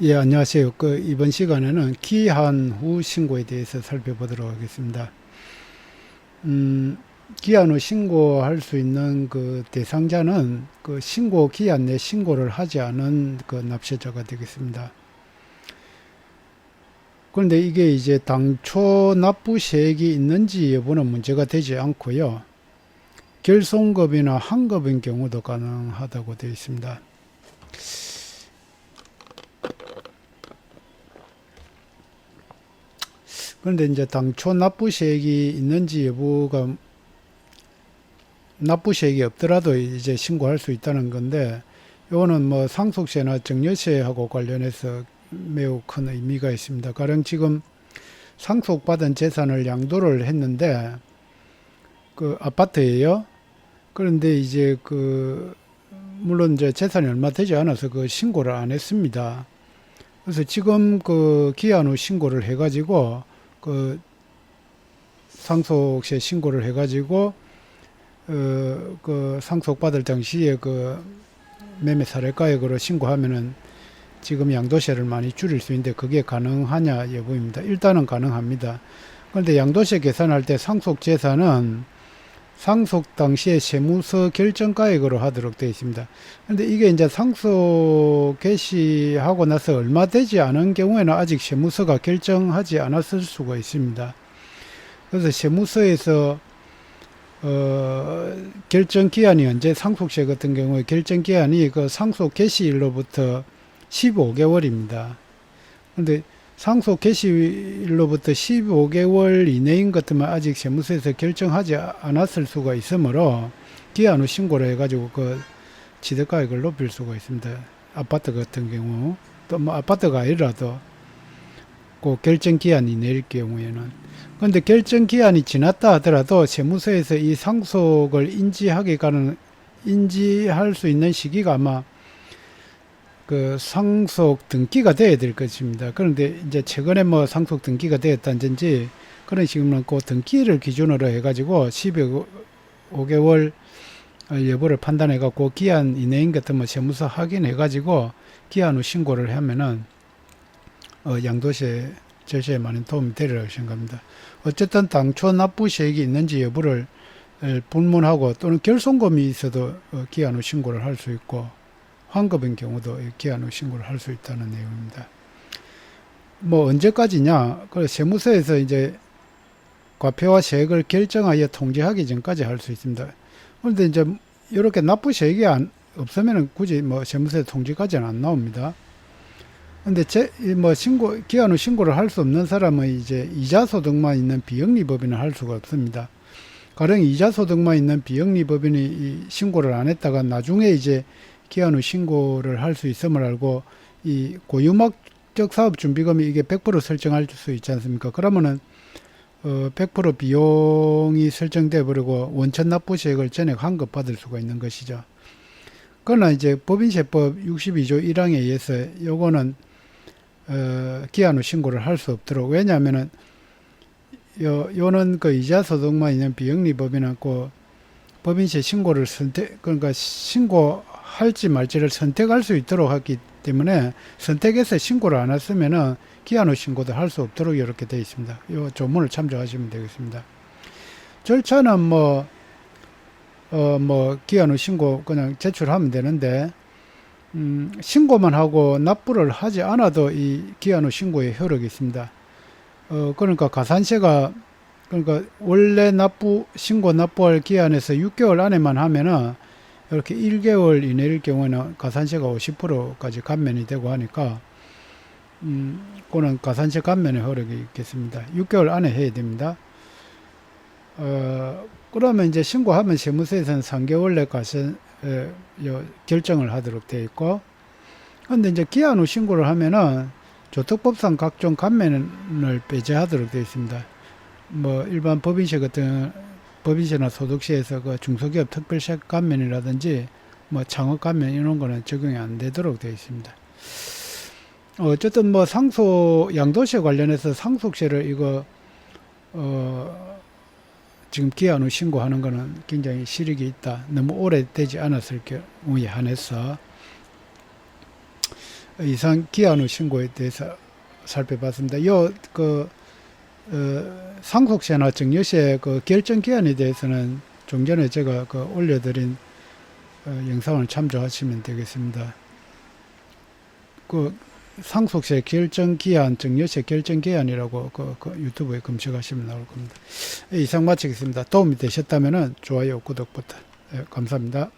예, 안녕하세요. 이번 시간에는 기한 후 신고에 대해서 살펴보도록 하겠습니다. 음, 기한 후 신고할 수 있는 그 대상자는 그 신고 기한 내 신고를 하지 않은 그 납세자가 되겠습니다. 그런데 이게 이제 당초 납부세액이 있는지 여부는 문제가 되지 않고요. 결손급이나 환급인 경우도 가능하다고 되어 있습니다. 그런데 이제 당초 납부세액이 있는지 여부가 납부세액이 없더라도 이제 신고할 수 있다는 건데, 요거는 뭐 상속세나 증여세하고 관련해서 매우 큰 의미가 있습니다. 가령 지금 상속받은 재산을 양도를 했는데 그 아파트예요. 그런데 이제 물론 이제 재산이 얼마 되지 않아서 그 신고를 안 했습니다. 그래서 지금 그 기한 후 신고를 해가지고 그 상속세 신고를 해가지고 그 상속받을 당시에 그 매매 사례가액으로 신고하면은 지금 양도세를 많이 줄일 수 있는데 그게 가능하냐 여부입니다. 일단은 가능합니다. 그런데 양도세 계산할 때 상속 재산은 상속 당시에 세무서 결정가액으로 하도록 되어 있습니다. 그런데 이게 이제 상속 개시하고 나서 얼마 되지 않은 경우에는 아직 세무서가 결정하지 않았을 수가 있습니다. 그래서 세무서에서 결정 기한이 언제 상속세 같은 경우에 결정 기한이 그 상속 개시일로부터 15개월입니다. 그런데 상속 개시일로부터 15개월 이내인 것들만 아직 세무서에서 결정하지 않았을 수가 있으므로 기한 후 신고를 해가지고 그 취득가액을 높일 수가 있습니다. 아파트 같은 경우 또 뭐 아파트가 아니라도 그 결정 기한이 내릴 경우에는. 그런데 결정 기한이 지났다 하더라도 세무서에서 이 상속을 인지할 수 있는 시기가 아마 그 상속 등기가 돼야 될 것입니다. 그런데 이제 최근에 뭐 상속 등기가 되었다든지 그런 식으로는 그 등기를 기준으로 해가지고 15개월 여부를 판단해갖고 기한 이내인 것들 뭐 세무서 확인해가지고 기한 후 신고를 하면은 양도세 절세에 많은 도움이 되리라고 생각합니다. 어쨌든 당초 납부세액이 있는지 여부를 불문하고 또는 결손금이 있어도 기한 후 신고를 할 수 있고 환급인 경우도 기한 후 신고를 할 수 있다는 내용입니다. 뭐 언제까지냐? 그 세무서에서 이제 과표와 세액을 결정하여 통지하기 전까지 할 수 있습니다. 그런데 이제 이렇게 납부세액이 없으면 굳이 뭐 세무서에 통지까지는 안 나옵니다. 근데 기한 후 신고를 할 수 없는 사람은 이제 이자소득만 있는 비영리법인은 할 수가 없습니다. 가령 이자소득만 있는 비영리법인이 신고를 안 했다가 나중에 이제 기한 후 신고를 할 수 있음을 알고 이 고유목적 사업준비금이 이게 100% 설정할 수 있지 않습니까? 그러면은 100% 비용이 설정돼 버리고 원천 납부세액을 전액 환급받을 수가 있는 것이죠. 그러나 이제 법인세법 62조 1항에 의해서 요거는 기한 후 신고를 할 수 없도록. 왜냐하면은 요는 그 이자소득만 있는 비영리법인은 그 법인세 신고를 그러니까 신고할지 말지를 선택할 수 있도록 하기 때문에 선택해서 신고를 안 했으면은 기한 후 신고도 할 수 없도록 이렇게 되어 있습니다. 요 조문을 참조하시면 되겠습니다. 절차는 기한 후 신고 그냥 제출하면 되는데, 신고만 하고 납부를 하지 않아도 이 기한 후 신고의 효력이 있습니다. 그러니까 그러니까 원래 신고 납부할 기한에서 6개월 안에만 하면은 이렇게 1개월 이내일 경우에는 가산세가 50%까지 감면이 되고 하니까, 그거는 가산세 감면의 효력이 있겠습니다. 6개월 안에 해야 됩니다. 그러면 이제 신고하면 세무서에서는 3개월 내 결정을 하도록 되어 있고, 근데 이제 기한 후 신고를 하면은 조특법상 각종 감면을 배제하도록 되어 있습니다. 뭐 일반 법인세나 소득세에서 그 중소기업 특별세 감면이라든지 뭐 창업 감면 이런 거는 적용이 안 되도록 되어 있습니다. 어쨌든 뭐 양도세 관련해서 상속세를 지금 기한 후 신고하는 거는 굉장히 실익이 있다. 너무 오래되지 않았을 경우에 한해서 이상 기한 후 신고에 대해서 살펴봤습니다. 상속세나 증여세 그 결정 기한에 대해서는 좀 전에 제가 올려드린 영상을 참조하시면 되겠습니다. 상속세 결정 기한, 증여세 결정 기한이라고 유튜브에 검색하시면 나올 겁니다. 이상 마치겠습니다. 도움이 되셨다면 좋아요, 구독 버튼 감사합니다.